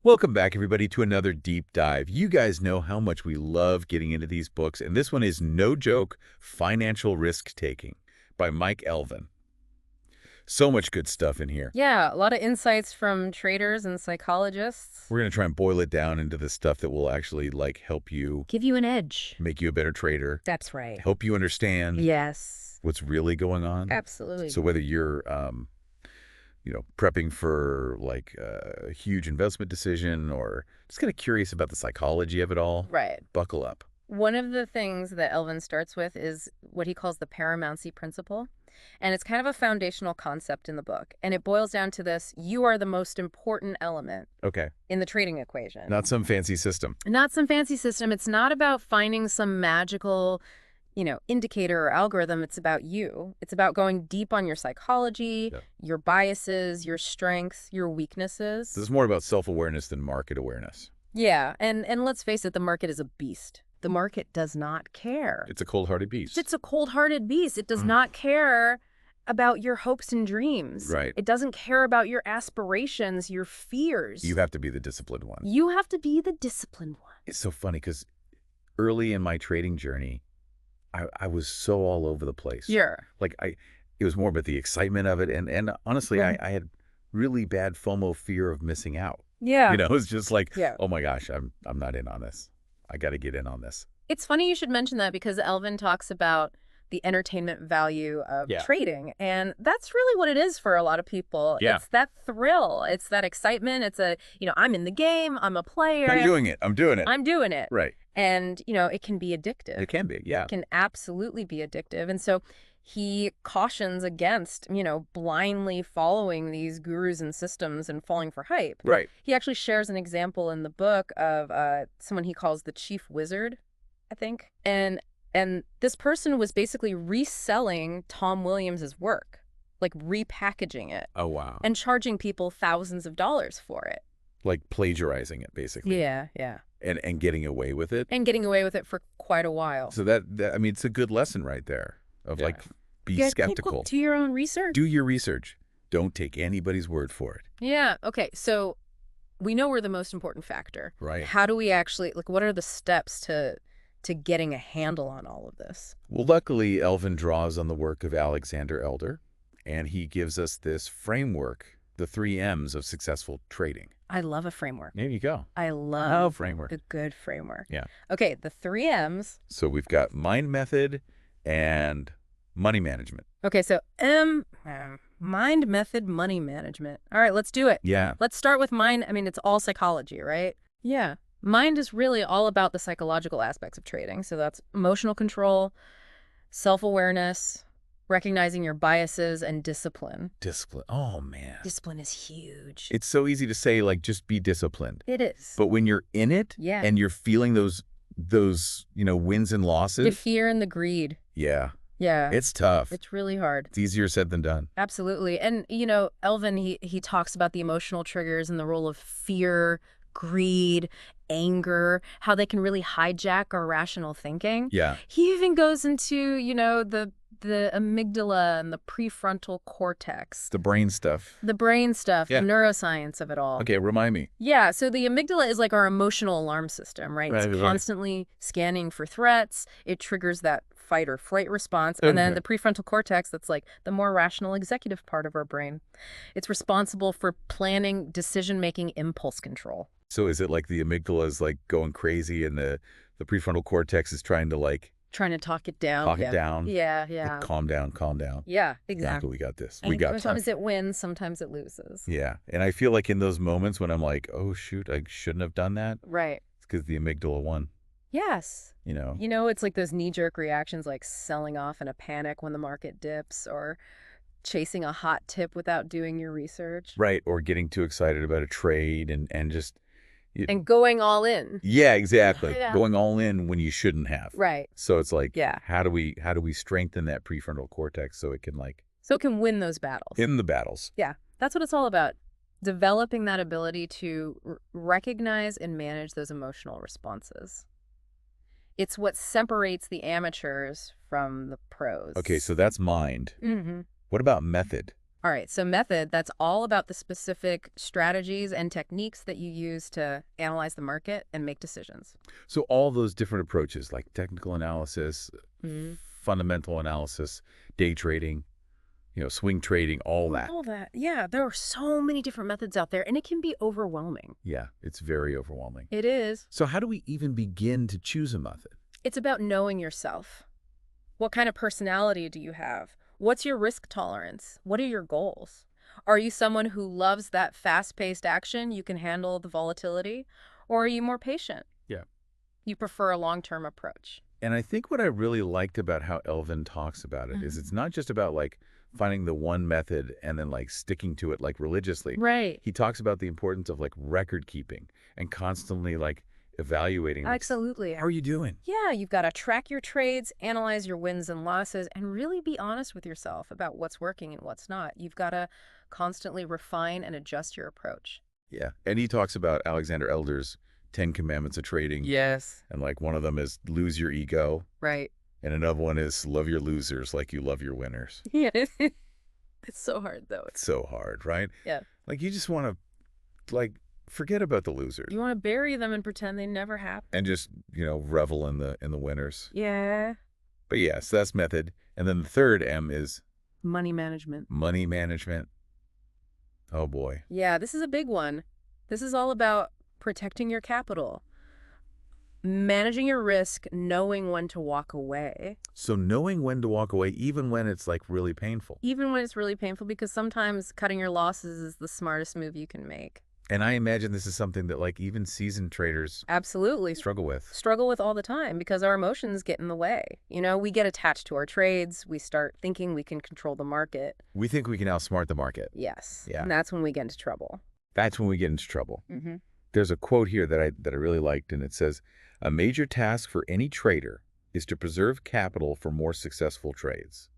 Welcome back, everybody, to another deep dive. You guys know how much we love getting into these books, and this one is no joke, Financial Risk-Taking by Mike Elvin. So much good stuff in here. Yeah, a lot of insights from traders and psychologists. We're going to try and boil it down into the stuff that will actually, help you Give you an edge. make you a better trader, That's right. help you understand Yes, what's really going on. absolutely. So whether you're, prepping for, a huge investment decision or just kind of curious about the psychology of it all, Right. buckle up. One of the things that Elvin starts with is what he calls the paramouncy principle. And it's kind of a foundational concept in the book. And it boils down to this: you are the most important element Okay. in the trading equation. Not some fancy system. Not some fancy system. It's not about finding some magical, indicator or algorithm. It's about you. It's about going deep on your psychology, Yeah. your biases, your strengths, your weaknesses. This is more about self-awareness than market awareness. Yeah, and let's face it, the market is a beast. The market does not care. It's a cold-hearted beast. It's a cold-hearted beast. It does not care about your hopes and dreams. Right. It doesn't care about your aspirations, your fears. You have to be the disciplined one. You have to be the disciplined one. It's so funny because early in my trading journey, I was so all over the place. Sure. It was more about the excitement of it. And honestly, Right. I had really bad FOMO, fear of missing out. Yeah. It was just like, Yeah. oh my gosh, I'm not in on this. I got to get in on this. It's funny you should mention that because Elvin talks about the entertainment value of Yeah. trading. And that's really what it is for a lot of people. Yeah. It's that thrill. It's that excitement. It's I'm in the game. I'm a player. I'm doing it. I'm doing it. I'm doing it. Right. And, it can be addictive. It can be. Yeah. It can absolutely be addictive. And so he cautions against, blindly following these gurus and systems and falling for hype. Right. He actually shares an example in the book of someone he calls the chief wizard, I think. And this person was basically reselling Tom Williams's work, like repackaging it Oh, wow. and charging people thousands of dollars for it. Like plagiarizing it, basically. Yeah, yeah. And getting away with it. And getting away with it for quite a while. So that it's a good lesson right there of Yeah. be Yeah, skeptical. Do your own research. Do your research. Don't take anybody's word for it. Yeah. Okay. So we know we're the most important factor. Right. How do we actually, what are the steps to getting a handle on all of this? Well, luckily, Elvin draws on the work of Alexander Elder, and he gives us this framework, the 3 M's of successful trading. I love a framework. There you go. I love framework. a good framework. Yeah. Okay. The 3 M's. So we've got mind method and money management. Okay. So mind, method, money management. All right. Let's do it. Yeah. Let's start with mind. I mean, it's all psychology, right? Yeah. Mind is really all about the psychological aspects of trading. So that's emotional control, self-awareness, recognizing your biases, and discipline. Discipline. Oh, man. Discipline is huge. It's so easy to say, just be disciplined. It is. But when you're in it Yeah. and you're feeling those wins and losses, The fear and the greed. yeah, Yeah. it's tough. It's really hard. It's easier said than done. Absolutely. And, Elvin, he talks about the emotional triggers and the role of fear, greed, anger, how they can really hijack our rational thinking. Yeah. He even goes into, the amygdala and the prefrontal cortex, The brain stuff. the brain stuff, Yeah. the neuroscience of it all. Okay, remind me. Yeah, so the amygdala is like our emotional alarm system, right? It's Right, right. constantly scanning for threats. It triggers that fight or flight response. And then Okay. the prefrontal cortex, that's like the more rational executive part of our brain. It's responsible for planning, decision-making, impulse control. So is it like the amygdala is going crazy and the prefrontal cortex is trying to Trying to talk it down. talk yeah. it down? Yeah, yeah. Calm down, calm down. Yeah, Exactly. exactly. We got this. And We got sometimes time. it wins, sometimes it loses. Yeah. And I feel like in those moments when I'm like, oh, shoot, I shouldn't have done that. Right. It's because the amygdala won, Yes. It's like those knee-jerk reactions, like selling off in a panic when the market dips or chasing a hot tip without doing your research. Right. Or getting too excited about a trade and just. And going all in. Yeah, exactly. Yeah. Going all in when you shouldn't have. Right. So it's Yeah. how do we strengthen that prefrontal cortex so it can So it can win those battles. in the battles? Yeah. That's what it's all about. Developing that ability to recognize and manage those emotional responses. It's what separates the amateurs from the pros. Okay, so that's mind. Mm-hmm. What about method? All right, so method, that's all about the specific strategies and techniques that you use to analyze the market and make decisions. So all those different approaches like technical analysis, Mhm. fundamental analysis, day trading, swing trading, all that. All that. Yeah, there are so many different methods out there, and it can be overwhelming. Yeah, it's very overwhelming. It is. So how do we even begin to choose a method? It's about knowing yourself. What kind of personality do you have? What's your risk tolerance? What are your goals? Are you someone who loves that fast-paced action, you can handle the volatility? Or are you more patient? Yeah. You prefer a long-term approach? And I think what I really liked about how Elvin talks about it is it's not just about like finding the one method and then like sticking to it like religiously. Right. He talks about the importance of like record keeping and constantly like evaluating. Like, Absolutely. how are you doing? Yeah, you've got to track your trades, analyze your wins and losses, and really be honest with yourself about what's working and what's not. You've got to constantly refine and adjust your approach. Yeah. And he talks about Alexander Elder's 10 Commandments of Trading. Yes. And like one of them is lose your ego. Right. And another one is love your losers like you love your winners. Yeah. It's so hard, though. It's so hard, right? Yeah. Like you just want to like forget about the losers You want to bury them and pretend they never happened. and just, revel in the winners. Yeah. But yeah, so that's method. And then the third M is Money management. money management. Oh boy. Yeah, this is a big one. This is all about protecting your capital, managing your risk, knowing when to walk away, So knowing when to walk away, even when it's like really painful. even when it's really painful, because sometimes cutting your losses is the smartest move you can make. And I imagine this is something that like even seasoned traders Absolutely. struggle with. Struggle with all the time because our emotions get in the way. We get attached to our trades. We start thinking we can control the market. We think we can outsmart the market. Yes. Yeah. And that's when we get into trouble. That's when we get into trouble. Mm-hmm. There's a quote here that I really liked, and it says, "A major task for any trader is to preserve capital for more successful trades."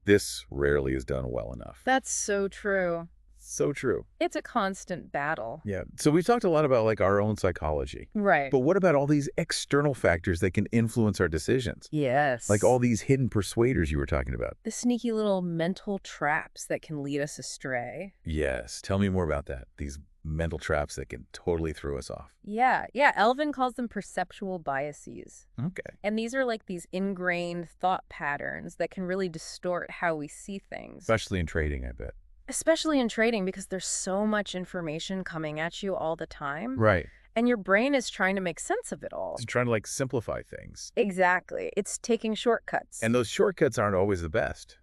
This rarely is done well enough. That's so true. So true. It's a constant battle. Yeah. So we've talked a lot about like our own psychology. Right. But what about all these external factors that can influence our decisions? Yes. Like all these hidden persuaders you were talking about. the sneaky little mental traps that can lead us astray. Yes. Tell me more about that. These mental traps that can totally throw us off. Yeah. Elvin calls them perceptual biases. Okay. And these are like these ingrained thought patterns that can really distort how we see things. Especially in trading, I bet. Especially in trading, because there's so much information coming at you all the time. Right. And your brain is trying to make sense of it all. It's trying to like simplify things. Exactly. It's taking shortcuts. And those shortcuts aren't always the best.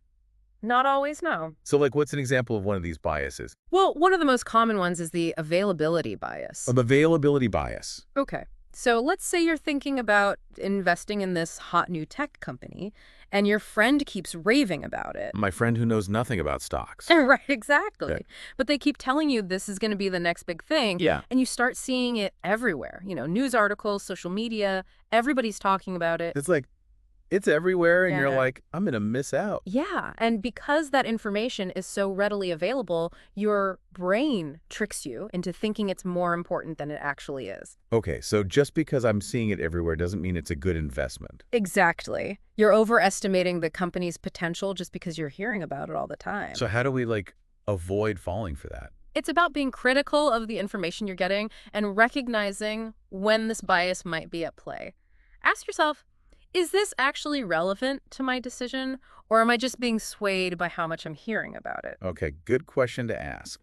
Not always, no. So like what's an example of one of these biases? Well, one of the most common ones is the availability bias. Of availability bias. Okay. So let's say you're thinking about investing in this hot new tech company, and your friend keeps raving about it. My friend who knows nothing about stocks. Right, exactly. Okay. But they keep telling you this is going to be the next big thing. Yeah. And you start seeing it everywhere. News articles, social media, everybody's talking about it. It's like, it's everywhere, and you're Yeah. like, I'm going to miss out. Yeah, and because that information is so readily available, your brain tricks you into thinking it's more important than it actually is. Okay, so just because I'm seeing it everywhere doesn't mean it's a good investment. Exactly. You're overestimating the company's potential just because you're hearing about it all the time. So how do we like avoid falling for that? It's about being critical of the information you're getting and recognizing when this bias might be at play. Ask yourself, is this actually relevant to my decision, or am I just being swayed by how much I'm hearing about it? Okay, good question to ask.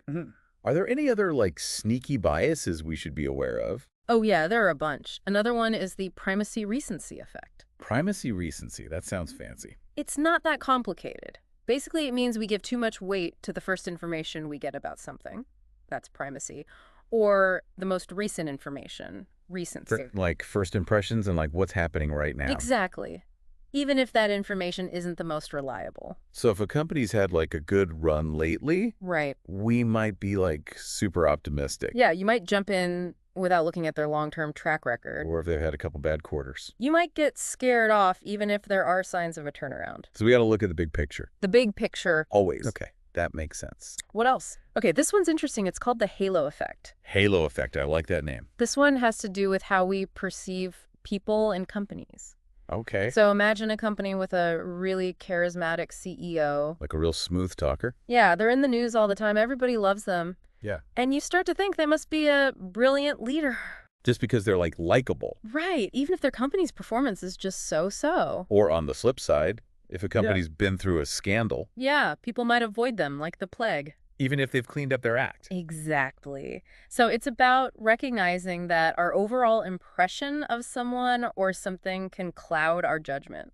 Are there any other like sneaky biases we should be aware of? Oh yeah, there are a bunch. Another one is the primacy recency effect. Primacy recency, that sounds fancy. It's not that complicated. Basically, it means we give too much weight to the first information we get about something. That's primacy. Or the most recent information, recency. Like first impressions and like what's happening right now. Exactly. Even if that information isn't the most reliable. So if a company's had like a good run lately, Right. we might be like super optimistic. Yeah, you might jump in without looking at their long-term track record. Or if they've had a couple bad quarters. You might get scared off even if there are signs of a turnaround. So we got to look at the big picture. The big picture. Always. Okay, that makes sense. What else? Okay, this one's interesting. It's called the halo effect. Halo effect, I like that name. This one has to do with how we perceive people and companies. Okay. So imagine a company with a really charismatic CEO. Like a real smooth talker? Yeah, they're in the news all the time. Everybody loves them. Yeah. And you start to think they must be a brilliant leader. Just because they're like likable. Right, even if their company's performance is just so-so. Or on the flip side, if a company's been through a scandal, Yeah, people might avoid them like the plague. even if they've cleaned up their act. Exactly. So it's about recognizing that our overall impression of someone or something can cloud our judgment.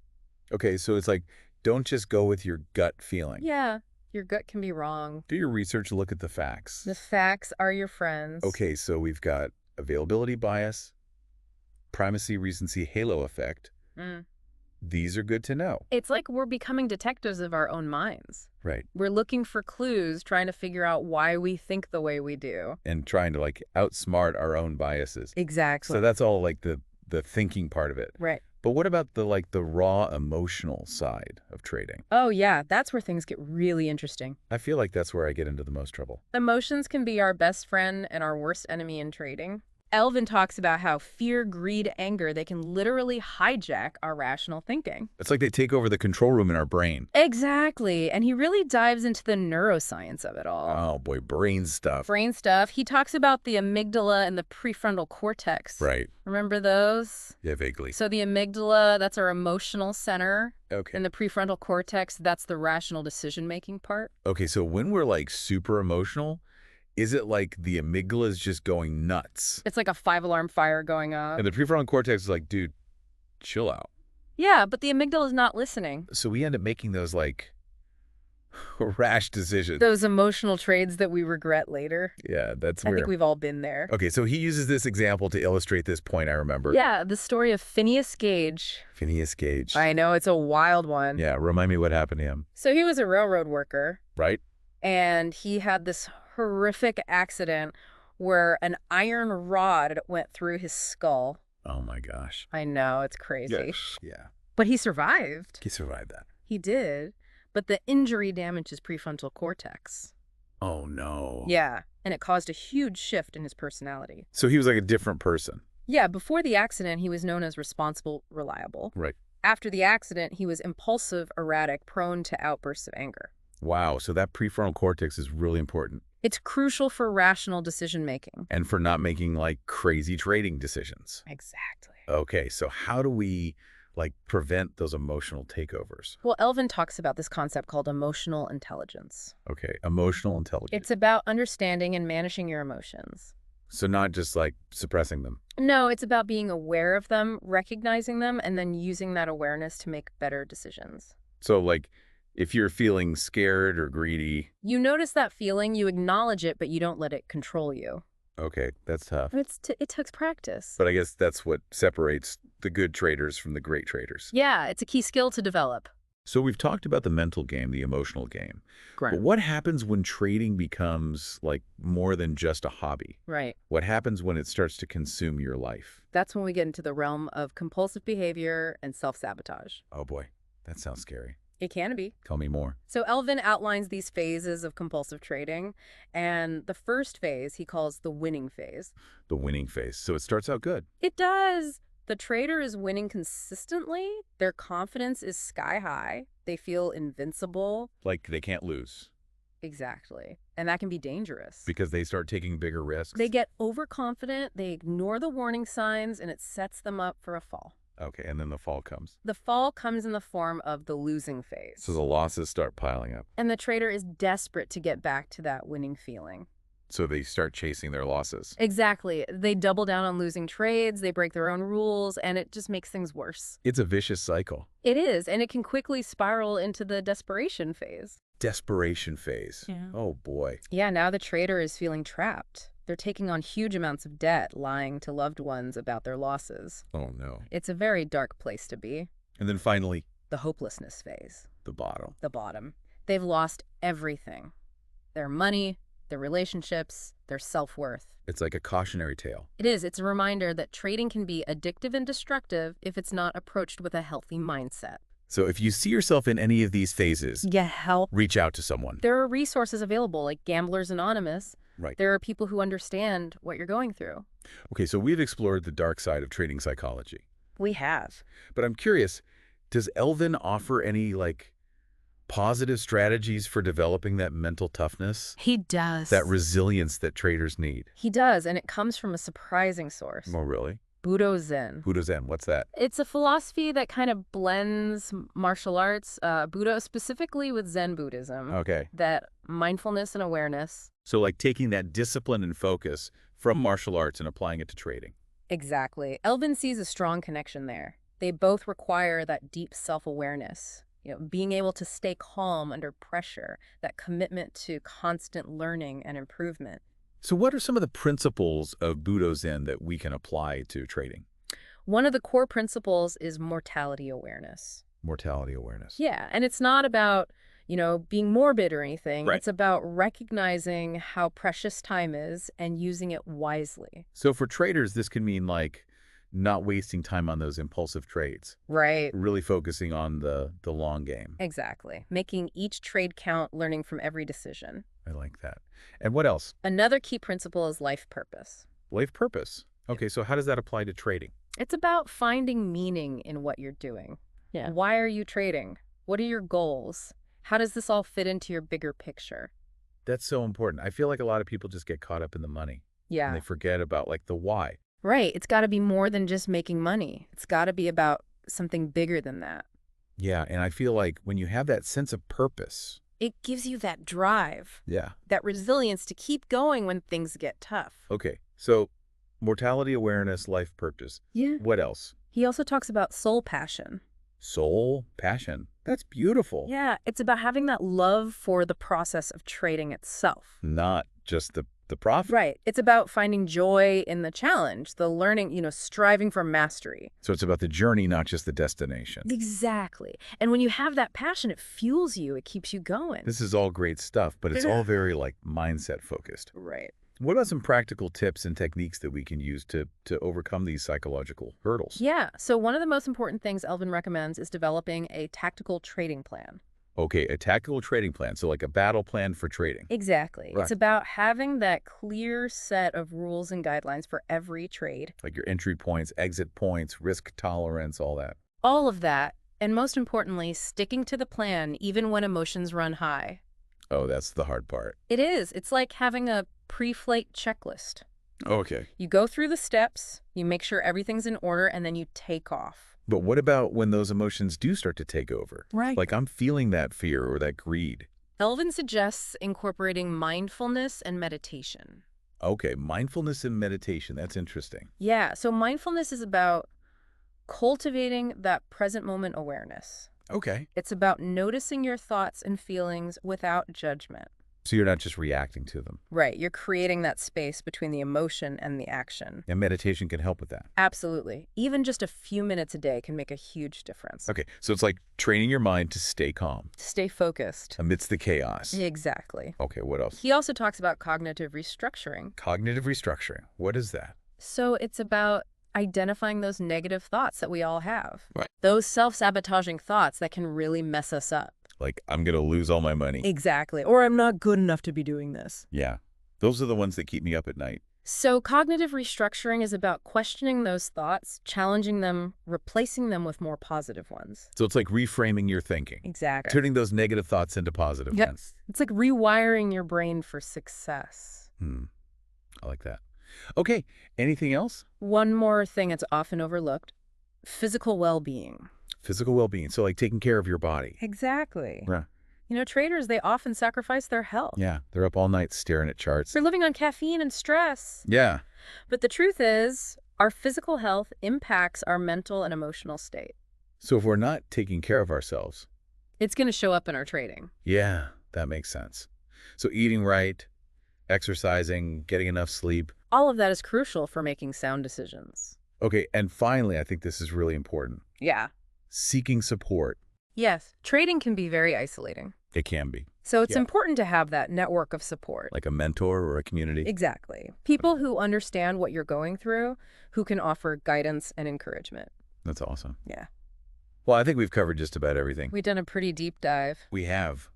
Okay, so it's like, don't just go with your gut feeling. Yeah, your gut can be wrong. Do your research, look at the facts. The facts are your friends. Okay, so we've got availability bias, primacy, recency, halo effect. Mm. These are good to know. It's like we're becoming detectives of our own minds. Right. We're looking for clues, trying to figure out why we think the way we do. And trying to like outsmart our own biases. Exactly. So that's all like the thinking part of it. Right. But what about the raw emotional side of trading? Oh, yeah, that's where things get really interesting. I feel like that's where I get into the most trouble. Emotions can be our best friend and our worst enemy in trading. Elvin talks about how fear, greed, anger, they can literally hijack our rational thinking. It's like they take over the control room in our brain. Exactly. And he really dives into the neuroscience of it all. Oh boy, brain stuff. Brain stuff. He talks about the amygdala and the prefrontal cortex. Right. Remember those? Yeah, vaguely. So the amygdala, that's our emotional center. Okay. And the prefrontal cortex, that's the rational decision-making part. Okay, so when we're like super emotional, is it like the amygdala is just going nuts? It's like a 5-alarm fire going off. And the prefrontal cortex is like, dude, chill out. Yeah, but the amygdala is not listening. So we end up making those like rash decisions. Those emotional trades that we regret later. Yeah, that's I where. think we've all been there. Okay, so he uses this example to illustrate this point, I remember. Yeah, the story of Phineas Gage. Phineas Gage. I know, it's a wild one. Yeah, remind me what happened to him. So he was a railroad worker, Right? and he had this horrific accident where an iron rod went through his skull. Oh my gosh. I know, it's crazy. Yeah. But he survived. He survived that. He did. But the injury damaged his prefrontal cortex. Oh no. Yeah, and it caused a huge shift in his personality. So he was like a different person. Yeah, before the accident, he was known as responsible, reliable. Right. After the accident, he was impulsive, erratic, prone to outbursts of anger. Wow, so that prefrontal cortex is really important. It's crucial for rational decision-making. And for not making like crazy trading decisions. Exactly. Okay, so how do we like prevent those emotional takeovers? Well, Elvin talks about this concept called emotional intelligence. Okay, emotional intelligence. It's about understanding and managing your emotions. So not just like suppressing them. No, it's about being aware of them, recognizing them, and then using that awareness to make better decisions. So like if you're feeling scared or greedy. You notice that feeling, you acknowledge it, but you don't let it control you. Okay, that's tough. It takes practice. But I guess that's what separates the good traders from the great traders. Yeah, it's a key skill to develop. So we've talked about the mental game, the emotional game. Great. But what happens when trading becomes like more than just a hobby? Right. What happens when it starts to consume your life? That's when we get into the realm of compulsive behavior and self-sabotage. Oh boy, that sounds scary. It can be. Tell me more. So Elvin outlines these phases of compulsive trading, and the first phase he calls the winning phase. The winning phase. So it starts out good. It does. The trader is winning consistently. Their confidence is sky high. They feel invincible. Like they can't lose. Exactly. And that can be dangerous. Because they start taking bigger risks. They get overconfident, they ignore the warning signs, and it sets them up for a fall. Okay, and then the fall comes. The fall comes in the form of the losing phase. So the losses start piling up. And the trader is desperate to get back to that winning feeling. So they start chasing their losses. Exactly. They double down on losing trades, they break their own rules, and it just makes things worse. It's a vicious cycle. It is, and it can quickly spiral into the desperation phase. Desperation phase. Yeah. Oh boy. Yeah, now the trader is feeling trapped. They're taking on huge amounts of debt, lying to loved ones about their losses. Oh no. It's a very dark place to be. And then finally, The hopelessness phase. the bottom. The bottom. They've lost everything. Their money, their relationships, their self-worth. It's like a cautionary tale. It is. It's a reminder that trading can be addictive and destructive if it's not approached with a healthy mindset. So if you see yourself in any of these phases, Get help. reach out to someone. There are resources available like Gamblers Anonymous. Right. There are people who understand what you're going through. Okay, so we've explored the dark side of trading psychology. We have. But I'm curious, does Elvin offer any, like, positive strategies for developing that mental toughness, He does. that resilience that traders need? He does, and it comes from a surprising source. Oh, really? Budo Zen. Buddha Zen, what's that? It's a philosophy that kind of blends martial arts, Budo specifically with Zen Buddhism, Okay. that mindfulness and awareness. So like taking that discipline and focus from martial arts and applying it to trading. Exactly. Elvin sees a strong connection there. They both require that deep self-awareness, being able to stay calm under pressure, that commitment to constant learning and improvement. So what are some of the principles of Budo Zen that we can apply to trading? One of the core principles is mortality awareness. Mortality awareness. Yeah, and it's not about, being morbid or anything. Right. It's about recognizing how precious time is and using it wisely. So for traders, this can mean like not wasting time on those impulsive trades, Right. really focusing on the long game. Exactly. Making each trade count, learning from every decision. I like that. And what else? Another key principle is life purpose. Life purpose. Okay, so how does that apply to trading? It's about finding meaning in what you're doing. Yeah. Why are you trading? What are your goals? How does this all fit into your bigger picture? That's so important. I feel like a lot of people just get caught up in the money Yeah. and they forget about like the why. Right. It's got to be more than just making money. It's got to be about something bigger than that. Yeah, and I feel like when you have that sense of purpose, It gives you that drive, yeah. that resilience to keep going when things get tough. Okay, so mortality awareness, life purpose. Yeah. What else? He also talks about soul passion. Soul, passion. That's beautiful. Yeah, it's about having that love for the process of trading itself. Not just the profit. Right. It's about finding joy in the challenge, the learning, striving for mastery. So it's about the journey, not just the destination. Exactly. And when you have that passion, it fuels you. It keeps you going. This is all great stuff, but it's all very like mindset focused. Right. What about some practical tips and techniques that we can use to overcome these psychological hurdles? Yeah. So one of the most important things Elvin recommends is developing a tactical trading plan. Okay, a tactical trading plan, so like a battle plan for trading. Exactly. Right. It's about having that clear set of rules and guidelines for every trade. Like your entry points, exit points, risk tolerance, all that. All of that. And most importantly, sticking to the plan even when emotions run high. Oh, that's the hard part. It is. It's like having a pre-flight checklist. Okay. You go through the steps, you make sure everything's in order, and then you take off. But what about when those emotions do start to take over? Right. Like I'm feeling that fear or that greed. Elvin suggests incorporating mindfulness and meditation. Okay, mindfulness and meditation. That's interesting. Yeah, so mindfulness is about cultivating that present moment awareness. Okay. It's about noticing your thoughts and feelings without judgment. So you're not just reacting to them. Right, you're creating that space between the emotion and the action. And meditation can help with that. Absolutely. Even just a few minutes a day can make a huge difference. Okay, so it's like training your mind to stay calm Stay focused. amidst the chaos. Exactly. Okay, what else? He also talks about cognitive restructuring. Cognitive restructuring. What is that? So it's about identifying those negative thoughts that we all have. Right. Those self-sabotaging thoughts that can really mess us up. Like, I'm going to lose all my money. Exactly. Or I'm not good enough to be doing this. Yeah. Those are the ones that keep me up at night. So cognitive restructuring is about questioning those thoughts, challenging them, replacing them with more positive ones. So it's like reframing your thinking. Exactly. Turning those negative thoughts into positive Yep. ones. It's like rewiring your brain for success. I like that. Okay, anything else? One more thing that's often overlooked, physical well-being. Physical well-being. So like taking care of your body. Exactly. Yeah. Traders, they often sacrifice their health. Yeah, they're up all night staring at charts. They're living on caffeine and stress. Yeah. But the truth is, our physical health impacts our mental and emotional state. So if we're not taking care of ourselves, It's going to show up in our trading. yeah, that makes sense. So eating right, exercising, getting enough sleep. All of that is crucial for making sound decisions. Okay, and finally, I think this is really important. Yeah. Seeking support. Yes, trading can be very isolating. It can be. So it's Yeah. important to have that network of support. Like a mentor or a community. Exactly. People who understand what you're going through, who can offer guidance and encouragement. That's awesome. Yeah. Well, I think we've covered just about everything. We've done a pretty deep dive. We have.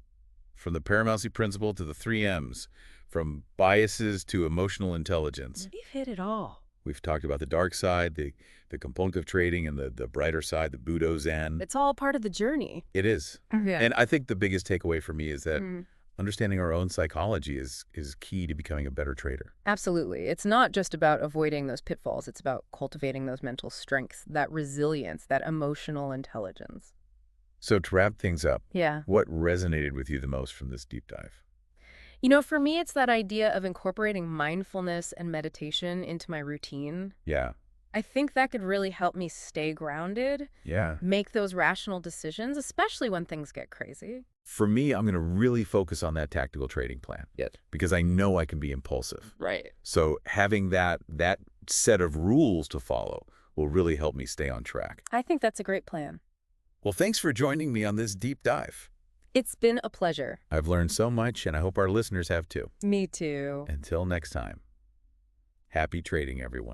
From the paramouncy principle to the 3 M's, from biases to emotional intelligence. We've hit it all. We've talked about the dark side, the compulsive trading, and the brighter side, the Budo Zen. It's all part of the journey. It is. Yeah. And I think the biggest takeaway for me is that understanding our own psychology is key to becoming a better trader. Absolutely. It's not just about avoiding those pitfalls. It's about cultivating those mental strengths, that resilience, that emotional intelligence. So to wrap things up, Yeah. what resonated with you the most from this deep dive? You know, for me, it's that idea of incorporating mindfulness and meditation into my routine. Yeah. I think that could really help me stay grounded, Yeah. make those rational decisions, especially when things get crazy. For me, I'm going to really focus on that tactical trading plan. Yes. Because I know I can be impulsive. Right. So having that set of rules to follow will really help me stay on track. I think that's a great plan. Well, thanks for joining me on this deep dive. It's been a pleasure. I've learned so much, and I hope our listeners have too. Me too. Until next time, happy trading, everyone.